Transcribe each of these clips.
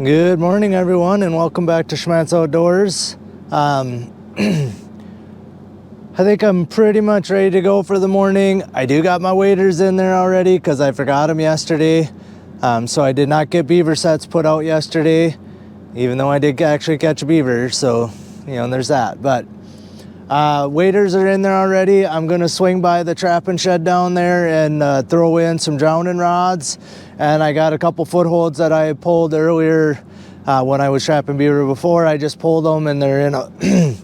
Good morning, everyone, and welcome back to Schmattz Outdoors. I think I'm pretty much ready to go for the morning. I do got my waders in there already because I forgot them yesterday. So I did not get beaver sets put out yesterday, even though I did actually catch a beaver. So, you know, there's that. But waders are in there already. I'm going to swing by the trapping shed down there and throw in some drowning rods. And I got a couple footholds that I pulled earlier when I was trapping beaver before. I just pulled them and they're in a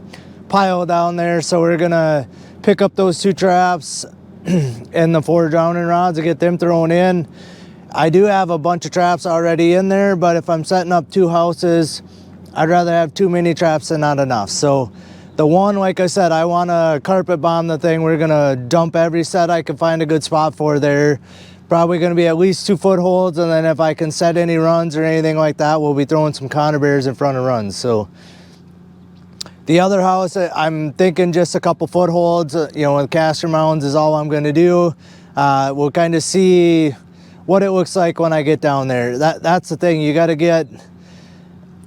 pile down there. So we're gonna pick up those 2 traps and the 4 drowning rods and get them thrown in. I do have a bunch of traps already in there, but if I'm setting up 2 houses, I'd rather have too many traps than not enough. So the one, like I said, I want to carpet bomb the thing. We're gonna dump every set I can find a good spot for there. Probably going to be at least 2 footholds, and then if I can set any runs or anything like that, we'll be throwing some conifer bears in front of runs. So the other house, I'm thinking just a couple footholds, you know, with caster mounds is all I'm going to do. We'll kind of see what it looks like when I get down there. That's the thing. You got to get,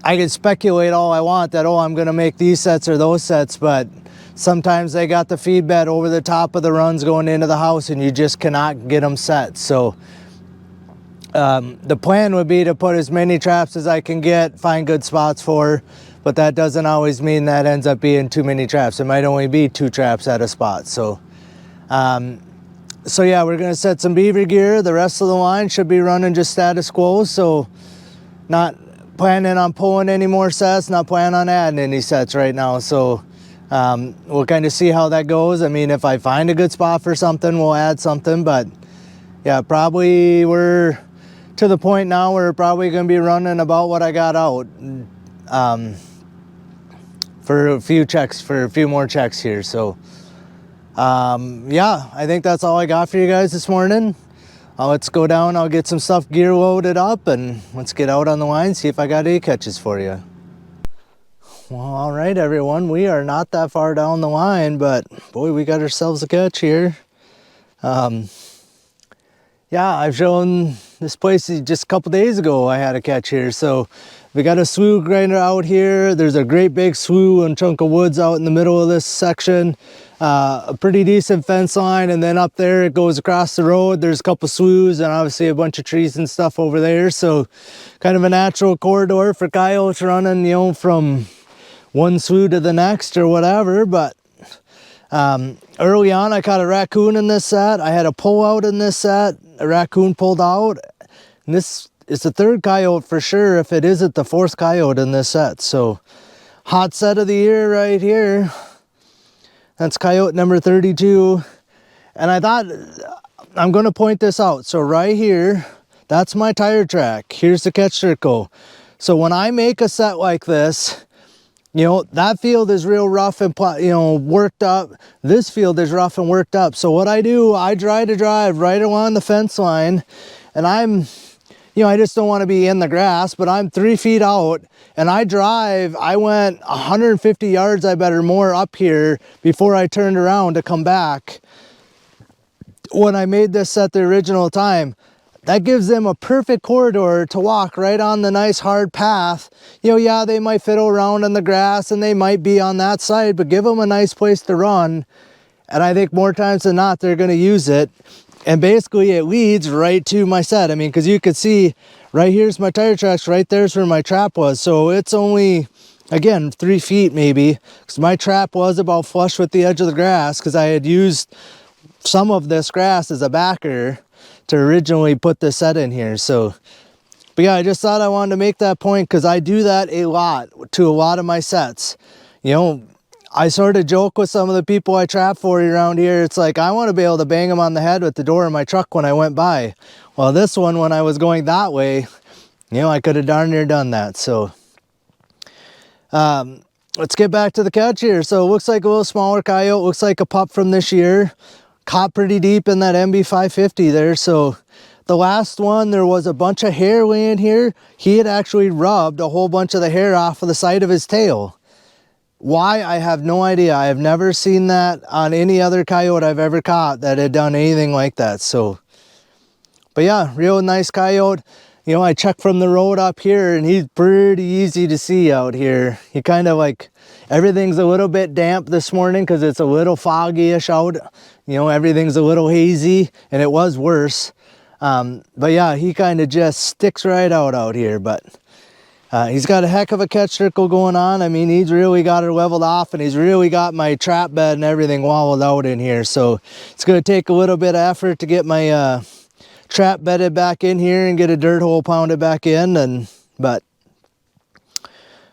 I can speculate all I want that, oh, I'm going to make these sets or those sets, but sometimes they got the feed bed over the top of the runs going into the house and you just cannot get them set. So the plan would be to put as many traps as I can get, find good spots for, but that doesn't always mean that ends up being too many traps. It might only be 2 traps at a spot. So yeah, we're gonna set some beaver gear. The rest of the line should be running just status quo. So not planning on pulling any more sets, not planning on adding any sets right now. So we'll kind of see how that goes. I mean, if I find a good spot for something, we'll add something, but yeah, probably we're to the point now where we're probably going to be running about what I got out for a few more checks here. So yeah, I think that's all I got for you guys this morning. Let's go down, I'll get some stuff gear loaded up and let's get out on the line, see if I got any catches for you. Well, all right, everyone, we are not that far down the line, but boy, we got ourselves a catch here. Yeah, I've shown this place just a couple days ago. I had a catch here. So we got a slough grinder out here. There's a great big slough and chunk of woods out in the middle of this section. A pretty decent fence line, and then up there it goes across the road. There's a couple sloughs and obviously a bunch of trees and stuff over there. So kind of a natural corridor for coyotes running, you know, from one slough to the next or whatever. But early on I caught a raccoon in this set. I had a pull out in this set. A raccoon pulled out, and this is the 3rd coyote for sure, if it isn't the 4th coyote in this set. So hot set of the year right here. That's coyote number 32. And I thought, I'm going to point this out. So right here, that's my tire track. Here's the catch circle. So when I make a set like this, you know, that field is real rough and, you know, worked up. This field is rough and worked up. So what I do, I try to drive right along the fence line, and I'm, you know, I just don't want to be in the grass, but I'm 3 feet out and I went 150 yards, I bet, or more up here before I turned around to come back. When I made this set the original time, that gives them a perfect corridor to walk right on the nice hard path. You know, yeah, they might fiddle around in the grass and they might be on that side, but give them a nice place to run. And I think more times than not, they're going to use it. And basically it leads right to my set. I mean, because you could see right here's my tire tracks, right there's where my trap was. So it's only, again, 3 feet maybe, because my trap was about flush with the edge of the grass, because I had used some of this grass as a backer to originally put this set in here. So, but yeah, I just thought I wanted to make that point because I do that a lot to a lot of my sets. You know, I sort of joke with some of the people I trap for around here. It's like, I want to be able to bang them on the head with the door of my truck when I went by. Well, this one, when I was going that way, you know, I could have darn near done that. So let's get back to the catch here. So it looks like a little smaller coyote, looks like a pup from this year. Caught pretty deep in that MB 550 there. So The last one, there was a bunch of hair laying here. He had actually rubbed a whole bunch of the hair off of the side of his tail. Why, I have no idea. I have never seen that on any other coyote I've ever caught that had done anything like that. So, but yeah, real nice coyote. You know, I checked from the road up here and he's pretty easy to see out here. He kind of like, everything's a little bit damp this morning because it's a little foggy-ish out. You know, everything's a little hazy, and it was worse. But yeah, he kind of just sticks right out here. But he's got a heck of a catch circle going on. I mean, he's really got her leveled off, and he's really got my trap bed and everything wallowed out in here. So it's going to take a little bit of effort to get my trap bedded back in here and get a dirt hole pounded back in. But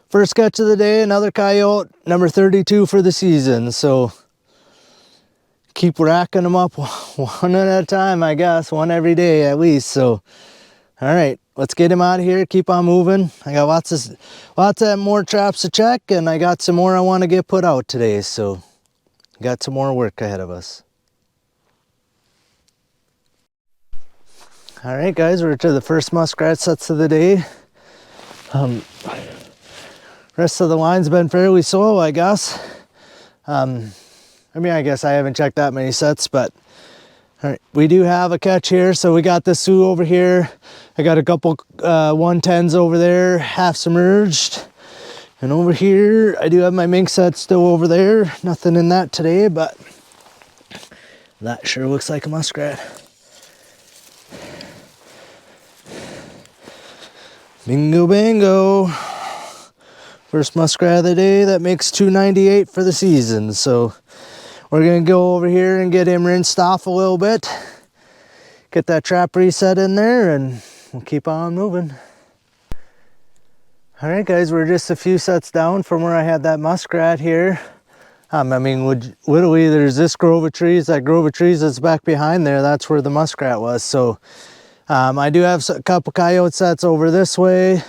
first catch of the day, another coyote, number 32 for the season. So keep racking them up one at a time, I guess, one every day at least. So, all right, let's get him out of here. Keep on moving. I got lots of more traps to check, and I got some more I want to get put out today. So, got some more work ahead of us. All right, guys, we're to the first muskrat sets of the day. Rest of the line's been fairly slow, I guess. I mean, I guess I haven't checked that many sets, but all right, we do have a catch here. So we got the Sioux over here. I got a couple 110s over there, half submerged. And over here, I do have my mink set still over there. Nothing in that today, but that sure looks like a muskrat. Bingo bango. First muskrat of the day. That makes 298 for the season. So we're gonna go over here and get him rinsed off a little bit. Get that trap reset in there, and we'll keep on moving. All right, guys, we're just a few sets down from where I had that muskrat here. I mean, literally, there's this grove of trees. That grove of trees that's back behind there, that's where the muskrat was. So I do have a couple coyote sets over this way,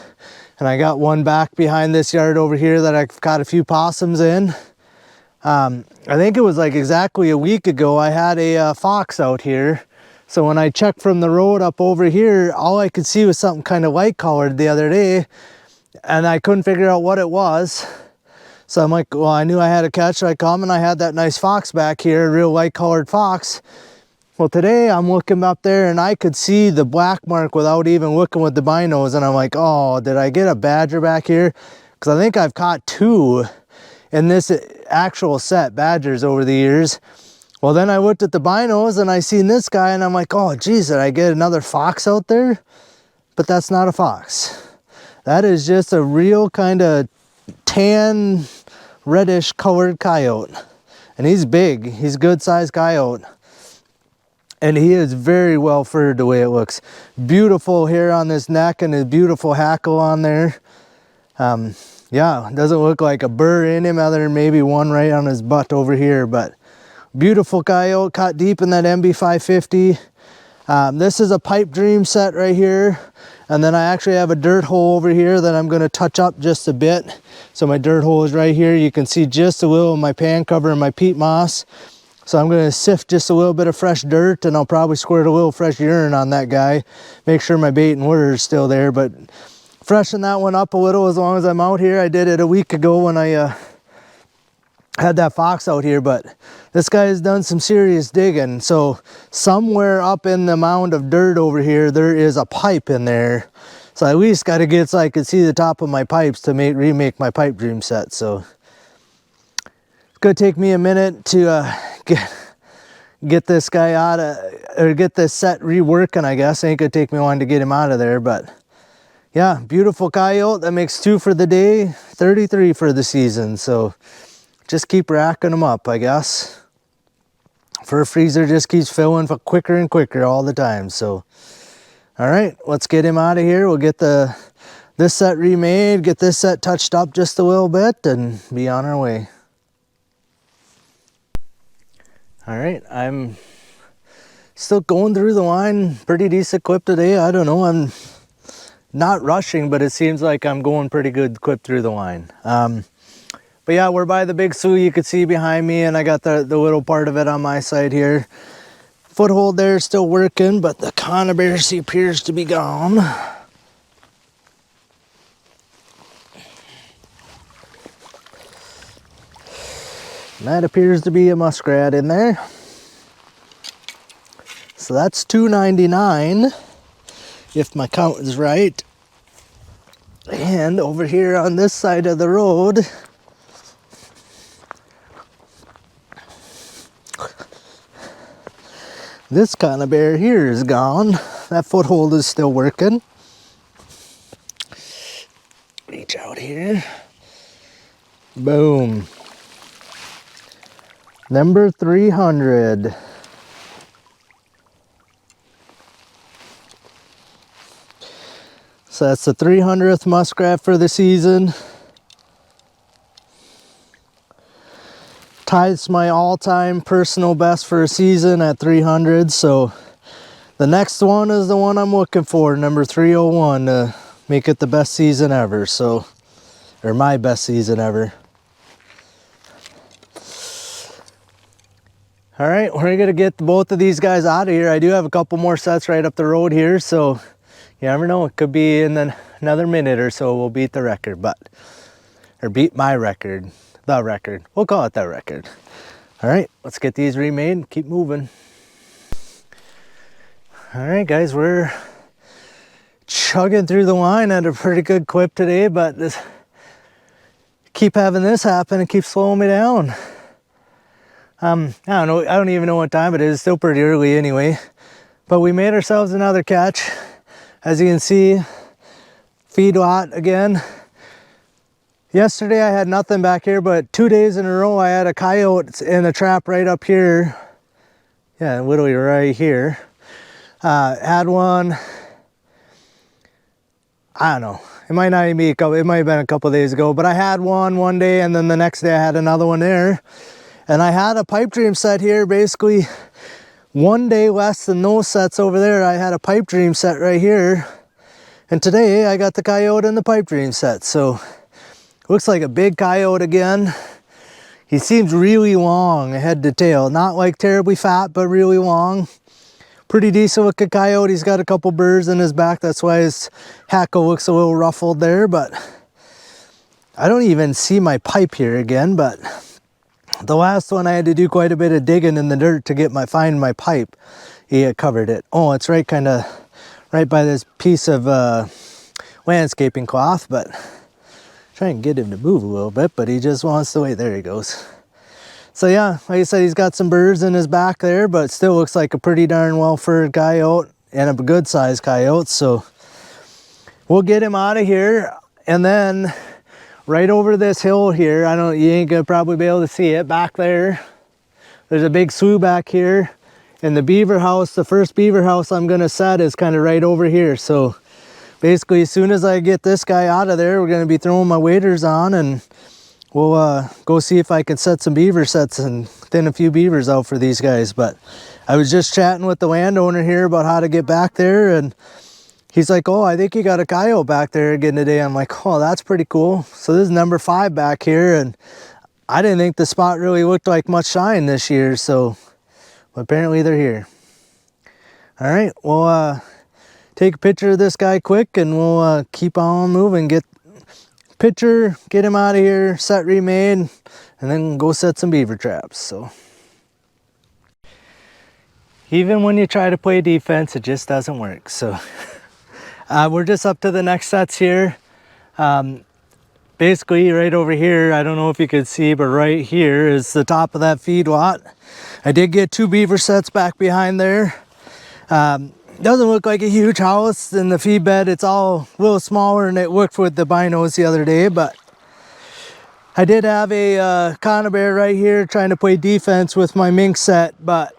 and I got one back behind this yard over here that I've caught a few possums in. I think it was like exactly a week ago, I had a fox out here. So when I checked from the road up over here, all I could see was something kind of light colored the other day, and I couldn't figure out what it was. So I'm like, well, I knew I had a catch, so I come and I had that nice fox back here, a real light colored fox. Well, today I'm looking up there and I could see the black mark without even looking with the binos, and I'm like, oh, did I get a badger back here? Because I think I've caught two in this actual set, badgers, over the years. Well, then I looked at the binos and I seen this guy, and I'm like, oh geez, did I get another fox out there? But that's not a fox. That is just a real kind of tan, reddish colored coyote. And he's big, he's a good sized coyote. And he is very well furred the way it looks. Beautiful hair on his neck and his beautiful hackle on there. Yeah, doesn't look like a burr in him other than maybe one right on his butt over here, but beautiful coyote, caught deep in that MB 550. This is a pipe dream set right here, and then I actually have a dirt hole over here that I'm going to touch up just a bit. So my dirt hole is right here. You can see just a little of my pan cover and my peat moss. So I'm going to sift just a little bit of fresh dirt, and I'll probably squirt a little fresh urine on that guy. Make sure my bait and lure is still there, but freshen that one up a little as long as I'm out here. I did it a week ago when I had that fox out here, but this guy has done some serious digging. So somewhere up in the mound of dirt over here, there is a pipe in there. So I at least got to get so I can see the top of my pipes to remake my pipe dream set. So it's gonna take me a minute to get this guy out of, or get this set reworking, I guess. Ain't gonna take me long to get him out of there, but yeah, beautiful coyote. That makes 2 for the day, 33 for the season. So just keep racking them up, I guess. Fur freezer just keeps filling quicker and quicker all the time. So, all right, let's get him out of here. We'll get this set remade, get this set touched up just a little bit, and be on our way. All right, I'm still going through the line, pretty decent clip today. I don't know, I'm not rushing, but it seems like I'm going pretty good clip through the line. But yeah, we're by the big Sioux you could see behind me, and I got the little part of it on my side here. foothold there is still working, but the conibear appears to be gone. And that appears to be a muskrat in there. So that's $2.99 if my count is right. And over here on this side of the road, this conibear here is gone. That foothold is still working. Reach out here. Boom. Number 300. So that's the 300th muskrat for the season. Ties my all-time personal best for a season at 300. So the next one is the one I'm looking for, number 301, to make it the best season ever. So, or my best season ever. All right, we're gonna get both of these guys out of here. I do have a couple more sets right up the road here, so you never know. It could be in another minute or so we'll beat the record, or beat my record, the record. We'll call it the record. All right, let's get these remade and keep moving. All right, guys, we're chugging through the line at a pretty good clip today, but keep having this happen and keep slowing me down. I don't know, I don't even know what time it is. It's still pretty early anyway. But we made ourselves another catch. As you can see, feedlot again. Yesterday I had nothing back here, but 2 days in a row I had a coyote in a trap right up here. Yeah, literally right here. Had one, I don't know. It might not even be it might have been a couple days ago, but I had one day, and then the next day I had another one there. And I had a pipe dream set here, basically 1 day less than those sets over there. I had a pipe dream set right here. And today I got the coyote and the pipe dream set. So looks like a big coyote again. He seems really long head to tail. Not like terribly fat, but really long. Pretty decent looking coyote. He's got a couple burrs in his back. That's why his hackle looks a little ruffled there. But I don't even see my pipe here again, but the last one I had to do quite a bit of digging in the dirt to find my pipe. He had covered it. Oh, it's right right by this piece of landscaping cloth, but try and get him to move a little bit, but he just wants to wait. There he goes. So yeah, like I said, he's got some burrs in his back there, but still looks like a pretty darn well-furred coyote and a good sized coyote. So we'll get him out of here, and then right over this hill here, you ain't gonna probably be able to see it back there. There's a big slough back here, and the beaver house, the first beaver house I'm gonna set is kind of right over here. So basically, as soon as I get this guy out of there, we're gonna be throwing my waders on, and we'll go see if I can set some beaver sets and thin a few beavers out for these guys. But I was just chatting with the landowner here about how to get back there, and he's like, oh, I think you got a coyote back there again today. I'm like, oh, that's pretty cool. So this is number 5 back here, and I didn't think the spot really looked like much shine this year, so apparently they're here. All right, we'll take a picture of this guy quick, and we'll keep on moving. Get picture, get him out of here, set remade, and then go set some beaver traps. So even when you try to play defense, it just doesn't work. So we're just up to the next sets here. Basically right over here, I don't know if you could see, but right here is the top of that feedlot. I did get 2 beaver sets back behind there. Doesn't look like a huge house in the feed bed. It's all a little smaller than it looked with the binos the other day, but I did have a conibear right here trying to play defense with my mink set, but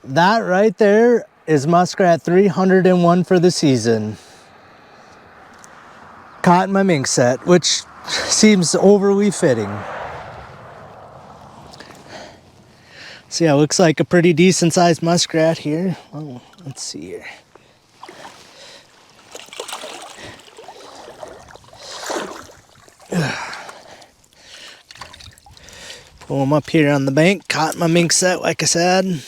that right there is muskrat 301 for the season. Caught in my mink set, which seems overly fitting. So yeah, looks like a pretty decent sized muskrat here. Oh, let's see here. Pull him up here on the bank. Caught my mink set, like I said.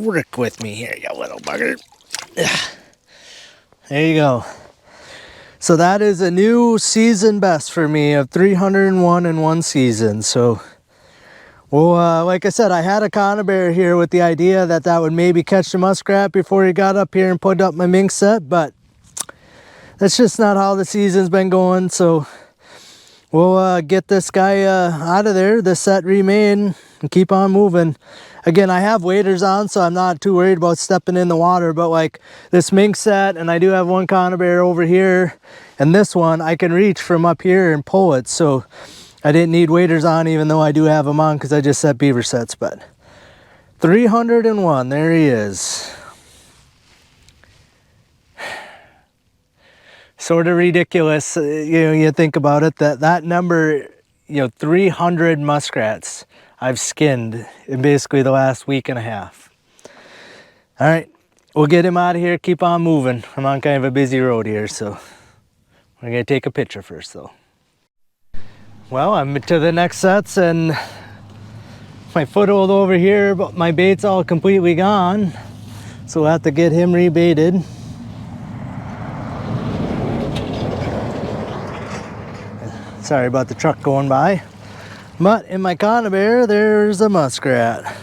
work with me here, you little bugger. There you go. So that is a new season best for me of 301 in one season. So, well, like I said, I had a conibear here with the idea that that would maybe catch the muskrat before he got up here and put up my mink set, but that's just not how the season's been going. So we'll get this guy out of there, this set remade, and keep on moving. Again, I have waders on, so I'm not too worried about stepping in the water, but like this mink set, and I do have one conibear over here, and this one I can reach from up here and pull it. So I didn't need waders on, even though I do have them on because I just set beaver sets. But 301, there he is. Sort of ridiculous, you think about it, that number, 300 muskrats I've skinned in basically the last week and a half. All right, we'll get him out of here, keep on moving. I'm on kind of a busy road here, so we're gonna take a picture first though. Well, I'm to the next sets and my foothold over here, but my bait's all completely gone. So we'll have to get him rebaited. Sorry about the truck going by. But in my conibear, there's a muskrat.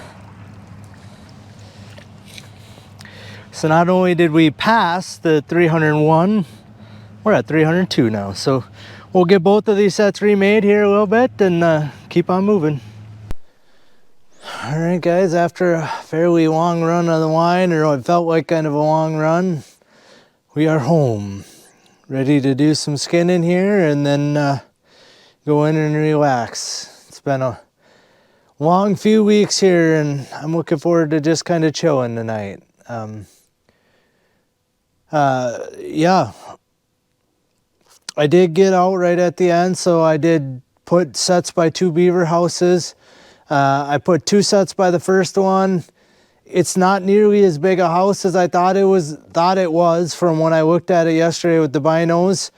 So not only did we pass the 301, we're at 302 now. So we'll get both of these sets remade here a little bit and keep on moving. All right, guys, after a fairly long run on the line, or what felt like kind of a long run, we are home. Ready to do some skinning here and then go in and relax. It's been a long few weeks here and I'm looking forward to just kind of chilling tonight. Yeah, I did get out right at the end, so I did put sets by 2 beaver houses. I put 2 sets by the first one. It's not nearly as big a house as I thought it was from when I looked at it yesterday with the binos.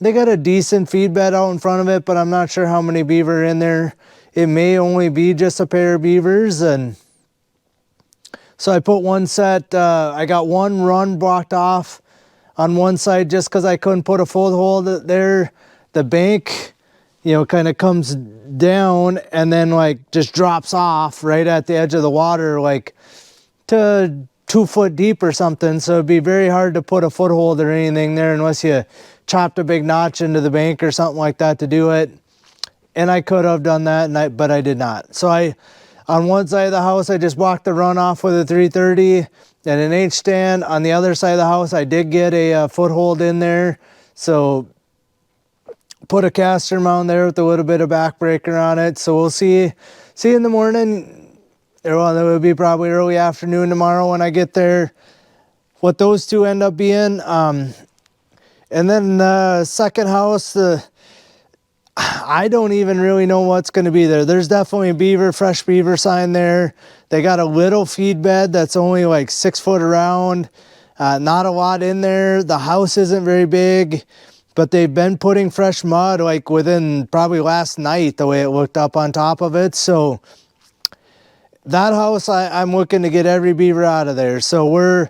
They got a decent feed bed out in front of it, but I'm not sure how many beaver are in there. It may only be just a pair of beavers. And so I put one set, I got one run blocked off on one side just because I couldn't put a foothold there. The bank, kind of comes down and then like just drops off right at the edge of the water, like to 2 foot deep or something. So it'd be very hard to put a foothold or anything there unless you chopped a big notch into the bank or something like that to do it. And I could have done that, but I did not. So on one side of the house, I just blocked the runoff with a 330 and an H stand. On the other side of the house, I did get a foothold in there. So put a caster mount there with a little bit of backbreaker on it. So we'll see in the morning. Well, it will be probably early afternoon tomorrow when I get there, what those two end up being. And then the second house, I don't even really know what's going to be there. There's definitely a beaver, fresh beaver sign there. They got a little feed bed that's only like 6 foot around. Not a lot in there. The house isn't very big, but they've been putting fresh mud like within probably last night, the way it looked up on top of it. So that house, I'm looking to get every beaver out of there. So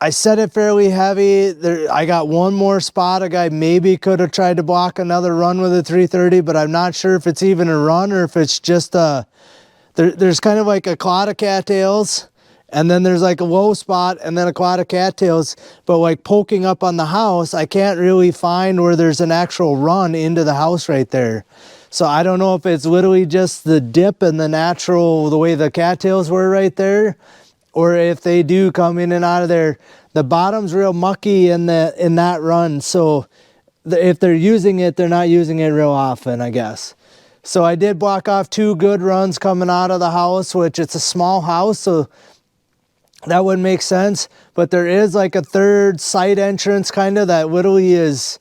I set it fairly heavy. I got one more spot. A guy maybe could have tried to block another run with a 330, but I'm not sure if it's even a run or if it's just there's kind of like a clod of cattails, and then there's like a low spot and then a clod of cattails, but like poking up on the house, I can't really find where there's an actual run into the house right there. So I don't know if it's literally just the dip and the way the cattails were right there, or if they do come in and out of there. The bottom's real mucky in that run, so if they're using it, they're not using it real often, I guess. So I did block off 2 good runs coming out of the house, which it's a small house, so that wouldn't make sense. But there is like a third side entrance kind of that literally is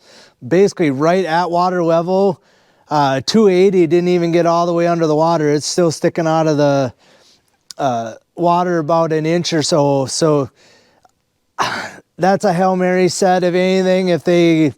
basically right at water level. 280 didn't even get all the way under the water. It's still sticking out of the water about an inch or so. So that's a Hail Mary set. If anything, if they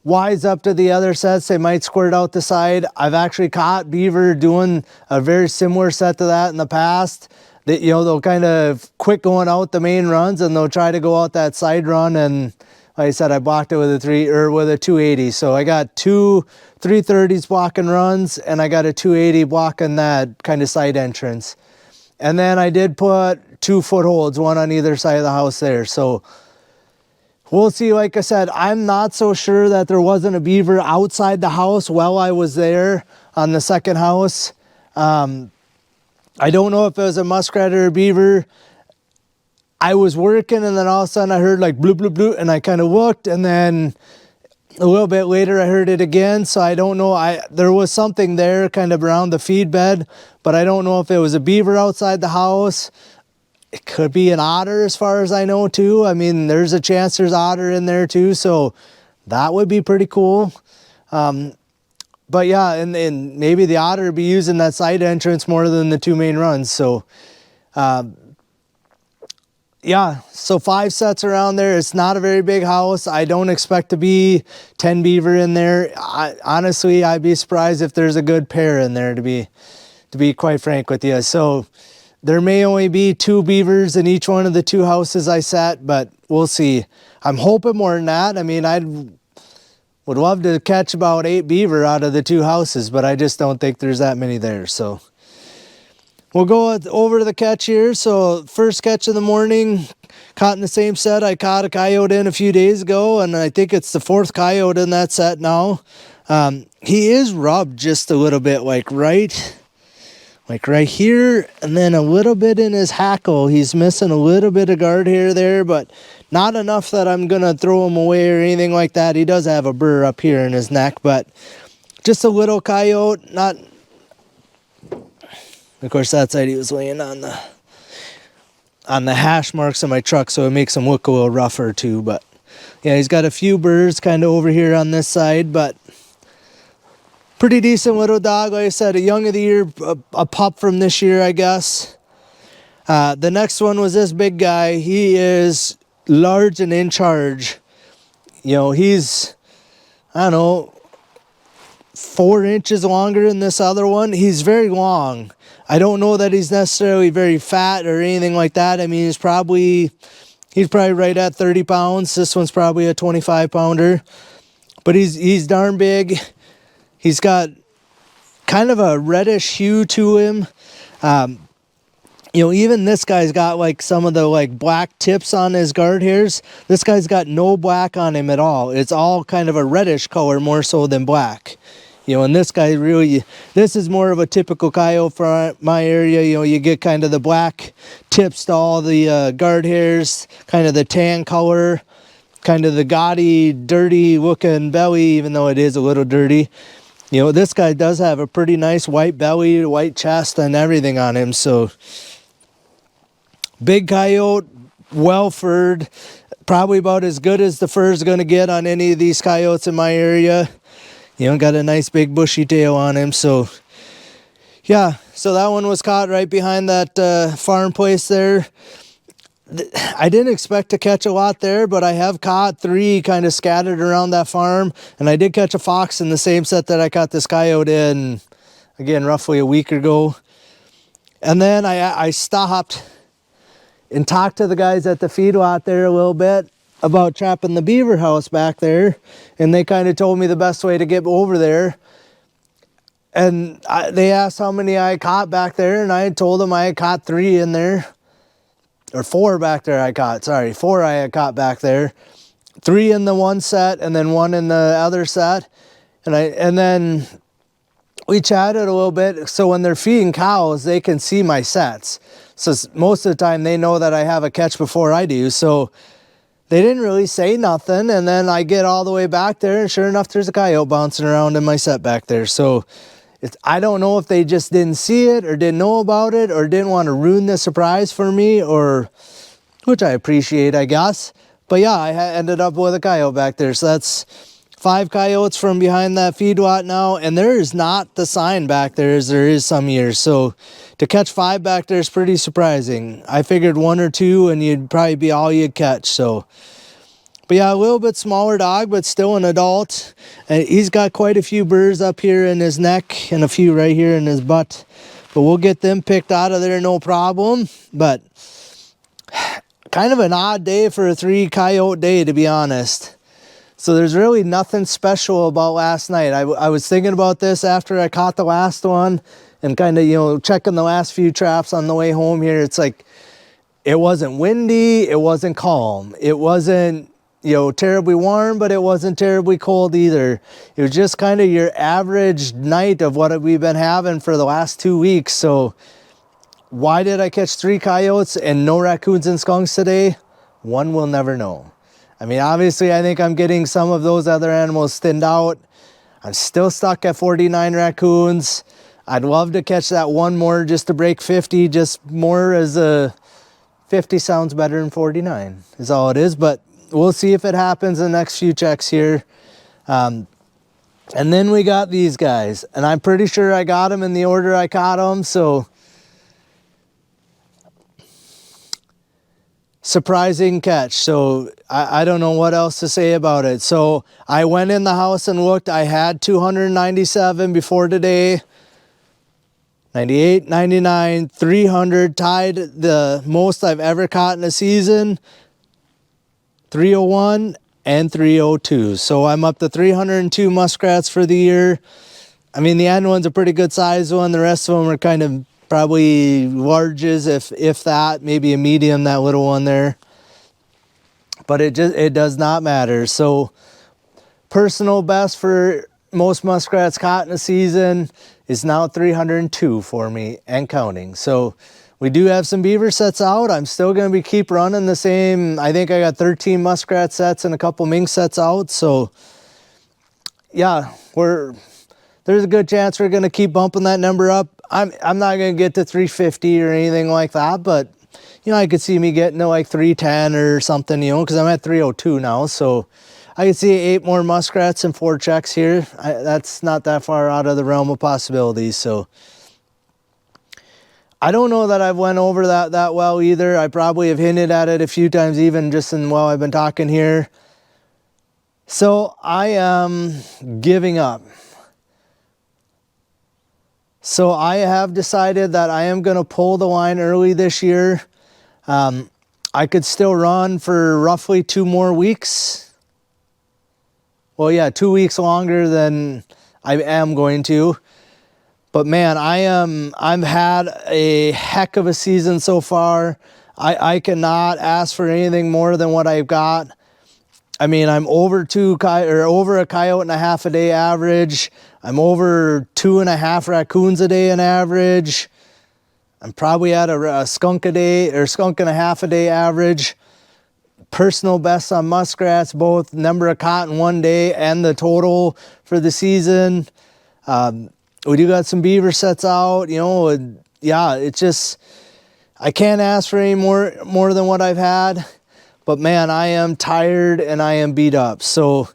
wise up to the other sets, they might squirt out the side. I've actually caught beaver doing a very similar set to that in the past. they, you know, they'll kind of quit going out the main runs and they'll try to go out that side run. And like I said, I blocked it with a 280. So I got two 330s blocking runs, and I got a 280 blocking that kind of side entrance. And then I did put 2 footholds, one on either side of the house there. So we'll see. Like I said, I'm not so sure that there wasn't a beaver outside the house while I was there on the second house. I don't know if it was a muskrat or a beaver. I was working, and then all of a sudden I heard like bloop, bloop, bloop, and I kind of looked, and then a little bit later I heard it again. So I don't know. There was something there kind of around the feed bed, but I don't know if it was a beaver outside the house. It could be an otter as far as I know too. I mean, there's a chance there's otter in there too, so that would be pretty cool. But yeah, and maybe the otter would be using that side entrance more than the 2 main runs. So yeah, so 5 sets around there. It's not a very big house. I don't expect to be 10 beaver in there. Honestly, I'd be surprised if there's a good pair in there, to be quite frank with you. So there may only be 2 beavers in each one of the 2 houses I set, but we'll see. I'm hoping more than that. I mean, I would love to catch about 8 beaver out of the 2 houses, but I just don't think there's that many there. So we'll go over to the catch here. So first catch of the morning, caught in the same set I caught a coyote in a few days ago, and I think it's the 4th coyote in that set now. He is rubbed just a little bit, like right here, and then a little bit in his hackle. He's missing a little bit of guard hair there, but not enough that I'm gonna throw him away or anything like that. He does have a burr up here in his neck, but just a little coyote. Not, of course, that side he was laying on the hash marks of my truck, so it makes him look a little rougher too. But yeah, he's got a few burrs kind of over here on this side, but pretty decent little dog. Like I said, a young of the year, a pup from this year, I guess. The next one was this big guy. He is large and in charge. You know, he's, I don't know, 4 inches longer than this other one. He's very long. I don't know that he's necessarily very fat or anything like that. I mean, he's probably right at 30 pounds. This one's probably a 25 pounder, but he's darn big. He's got kind of a reddish hue to him. You know, even this guy's got like some of the like black tips on his guard hairs. This guy's got no black on him at all. It's all kind of a reddish color more so than black. You know, and this guy really, this is more of a typical coyote for my area. You know, you get kind of the black tips to all the guard hairs, kind of the tan color, kind of the gaudy, dirty looking belly, even though it is a little dirty. You know, this guy does have a pretty nice white belly, white chest, and everything on him. So big coyote, well furred, probably about as good as the fur's going to get on any of these coyotes in my area. You know, got a nice big bushy tail on him. So yeah, so that one was caught right behind that farm place there. I didn't expect to catch a lot there, but I have caught 3 kind of scattered around that farm, and I did catch a fox in the same set that I caught this coyote in, again, roughly a week ago. And then I stopped and talked to the guys at the feedlot there a little bit about trapping the beaver house back there, and they kind of told me the best way to get over there. And they asked how many I caught back there, and I had told them I had caught 3 in there. Or 4 back there I caught, sorry, 4 I had caught back there. 3 in the one set and then 1 in the other set. And then we chatted a little bit. So when they're feeding cows, they can see my sets. So most of the time they know that I have a catch before I do. So they didn't really say nothing. And then I get all the way back there, and sure enough, there's a coyote bouncing around in my set back there. So I don't know if they just didn't see it or didn't know about it or didn't want to ruin the surprise for me, or, which I appreciate, I guess. But yeah, I ended up with a coyote back there. So that's 5 coyotes from behind that feedlot now. And there is not the sign back there as there is some years. So to catch 5 back there is pretty surprising. I figured 1 or 2 and you'd probably be all you'd catch. So, but yeah, a little bit smaller dog, but still an adult. And he's got quite a few burrs up here in his neck and a few right here in his butt. but we'll get them picked out of there, no problem. But kind of an odd day for a 3 coyote day, to be honest. So there's really nothing special about last night. I was thinking about this after I caught the last one and kind of, you know, checking the last few traps on the way home here. It's like, it wasn't windy, it wasn't calm, it wasn't, you know, terribly warm, but it wasn't terribly cold either. It was just kind of your average night of what we've been having for the last 2 weeks. So why did I catch 3 coyotes and no raccoons and skunks today? One will never know. I mean, obviously, I think I'm getting some of those other animals thinned out. I'm still stuck at 49 raccoons. I'd love to catch that one more just to break 50, just more as a 50 sounds better than 49 is all it is. But we'll see if it happens in the next few checks here. And then we got these guys, and I'm pretty sure I got them in the order I caught them. So surprising catch. So I don't know what else to say about it. So I went in the house and looked. I had 297 before today. 98, 99, 300, tied the most I've ever caught in a season. 301 and 302. So I'm up to 302 muskrats for the year. I mean, the end one's a pretty good size one. The rest of them are kind of probably larges, if that, maybe a medium, that little one there. But it does not matter. So personal best for most muskrats caught in a season is now 302 for me and counting. So we do have some beaver sets out. I'm still going to keep running the same. I think I got 13 muskrat sets and a couple mink sets out. So yeah, there's a good chance we're going to keep bumping that number up. I'm not going to get to 350 or anything like that, but you know, I could see me getting to like 310 or something, you know, because I'm at 302 now. So I could see 8 more muskrats and 4 checks here. That's not that far out of the realm of possibilities. So I don't know that I've went over that well either. I probably have hinted at it a few times, even just while I've been talking here. So I am giving up. So I have decided that I am going to pull the line early this year. I could still run for roughly 2 more weeks. Well, yeah, 2 weeks longer than I am going to. But man, I've had a heck of a season so far. I cannot ask for anything more than what I've got. I mean, I'm over a coyote and a half a day average. I'm over 2.5 raccoons a day on average. I'm probably at a skunk a day or skunk and a half a day average. Personal best on muskrats, both number of caught in one day and the total for the season. We do got some beaver sets out, you know, and yeah, it's just, I can't ask for any more than what I've had. But man, I am tired and I am beat up. So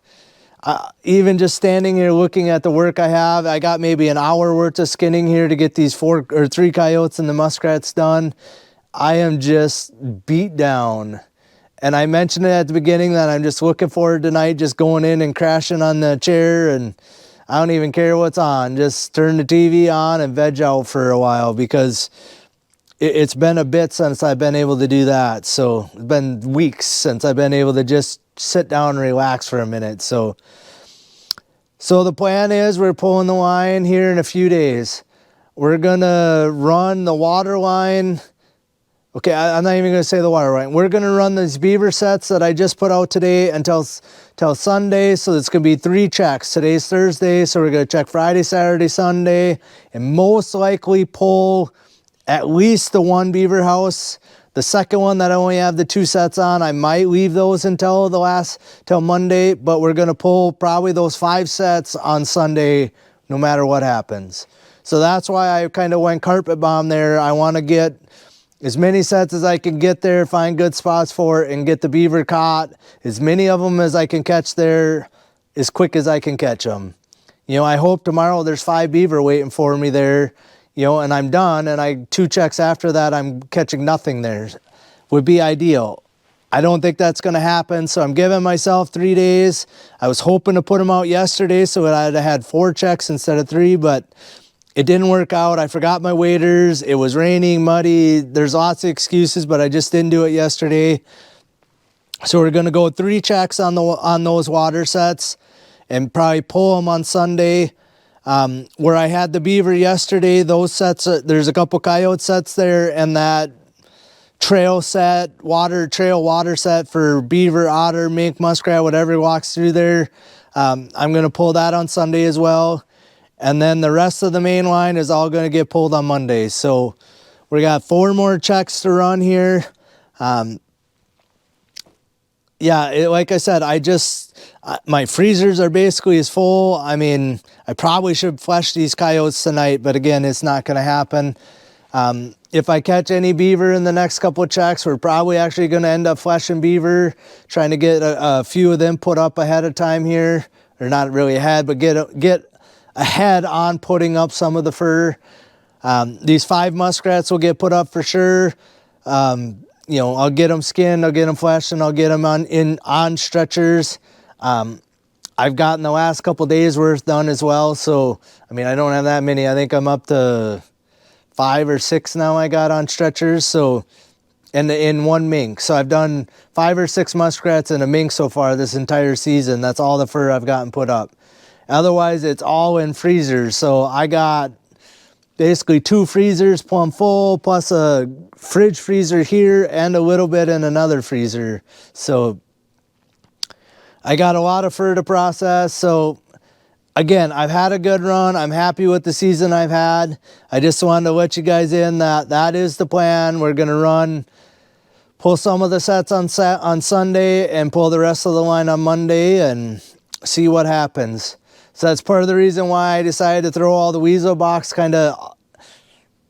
even just standing here looking at the work I have, I got maybe an hour worth of skinning here to get these 4 or 3 coyotes and the muskrats done. I am just beat down. And I mentioned it at the beginning that I'm just looking forward tonight, just going in and crashing on the chair, and I don't even care what's on. Just turn the TV on and veg out for a while, because it's been a bit since I've been able to do that. So it's been weeks since I've been able to just sit down and relax for a minute. So the plan is we're pulling the line here in a few days. We're gonna run the water line. Okay, I'm not even gonna say the water line. We're gonna run these beaver sets that I just put out today until Sunday. So it's gonna be 3 checks. Today's Thursday, so we're gonna check Friday, Saturday, Sunday, and most likely pull at least the 1 beaver house. The second one that I only have the 2 sets on, I might leave those until Monday, but we're gonna pull probably those 5 sets on Sunday, no matter what happens. So that's why I kind of went carpet bomb there. I wanna get as many sets as I can get there, find good spots for it, and get the beaver caught. As many of them as I can catch there, as quick as I can catch them. You know, I hope tomorrow there's 5 beaver waiting for me there, you know, and I'm done, and 2 checks after that, I'm catching nothing there. Would be ideal. I don't think that's gonna happen, so I'm giving myself 3 days. I was hoping to put them out yesterday, so I'd have had 4 checks instead of 3, but it didn't work out. I forgot my waders. It was raining, muddy. There's lots of excuses, but I just didn't do it yesterday. So we're going to go 3 checks on those water sets and probably pull them on Sunday. Where I had the Beaver yesterday, those sets, there's a couple Coyote sets there, and that trail water set for Beaver, Otter, Mink, Muskrat, whatever walks through there. I'm going to pull that on Sunday as well. And then the rest of the main line is all going to get pulled on Monday. So we got 4 more checks to run here. Yeah, like I said, my freezers are basically as full. I mean, I probably should flush these Coyotes tonight, but again, it's not going to happen. If I catch any Beaver in the next couple of checks, we're probably actually going to end up fleshing Beaver, trying to get a few of them put up ahead of time here. Or not really ahead, but get ahead on putting up some of the fur. These 5 muskrats will get put up for sure. You know, I'll get them skinned, I'll get them fleshed, and I'll get them on stretchers. I've gotten the last couple days worth done as well. So, I mean, I don't have that many. I think I'm up to 5 or 6 now I got on stretchers. So, and in 1 mink. So I've done 5 or 6 muskrats and a mink so far this entire season. That's all the fur I've gotten put up. Otherwise, it's all in freezers. So I got basically 2 freezers plumb full, plus a fridge freezer here and a little bit in another freezer. So I got a lot of fur to process. So again, I've had a good run. I'm happy with the season I've had. I just wanted to let you guys in that is the plan. We're going to pull some of the sets on Sunday and pull the rest of the line on Monday and see what happens. So that's part of the reason why I decided to throw all the Weasel box kind of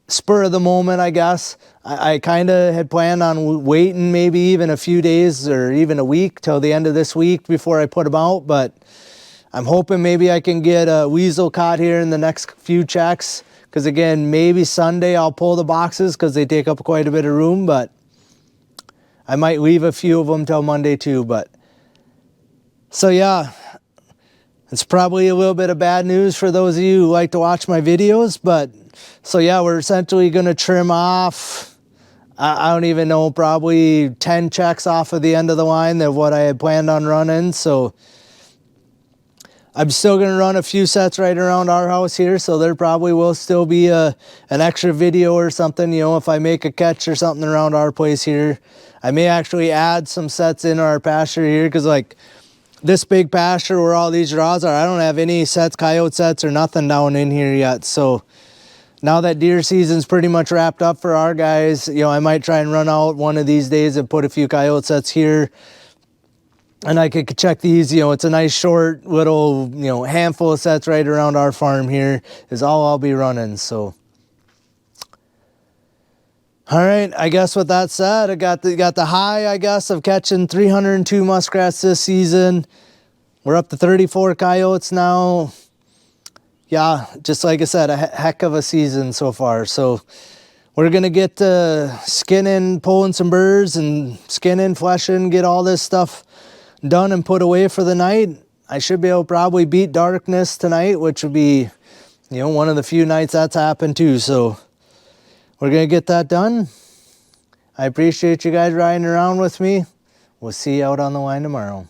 spur of the moment, I guess. I kind of had planned on waiting maybe even a few days or even a week till the end of this week before I put them out. But I'm hoping maybe I can get a Weasel caught here in the next few checks. Because again, maybe Sunday I'll pull the boxes because they take up quite a bit of room. But I might leave a few of them till Monday too. But so yeah. It's probably a little bit of bad news for those of you who like to watch my videos, but so yeah, we're essentially going to trim off, I don't even know, probably 10 checks off of the end of the line of what I had planned on running. So I'm still going to run a few sets right around our house here, so there probably will still be an extra video or something, you know, if I make a catch or something around our place here. I may actually add some sets in our pasture here, because like this big pasture where all these draws are, I don't have any sets, coyote sets or nothing down in here yet. So now that deer season's pretty much wrapped up for our guys, you know, I might try and run out one of these days and put a few coyote sets here. And I could check these, you know, it's a nice short little, you know, handful of sets right around our farm here is all I'll be running. So, all right, I guess with that said, I got the high, I guess, of catching 302 muskrats this season. We're up to 34 coyotes now. Yeah, just like I said, a heck of a season so far. So we're going to get skinning, pulling some birds and skinning, fleshing, get all this stuff done and put away for the night. I should be able to probably beat darkness tonight, which would be, you know, one of the few nights that's happened too. So we're going to get that done. I appreciate you guys riding around with me. We'll see you out on the line tomorrow.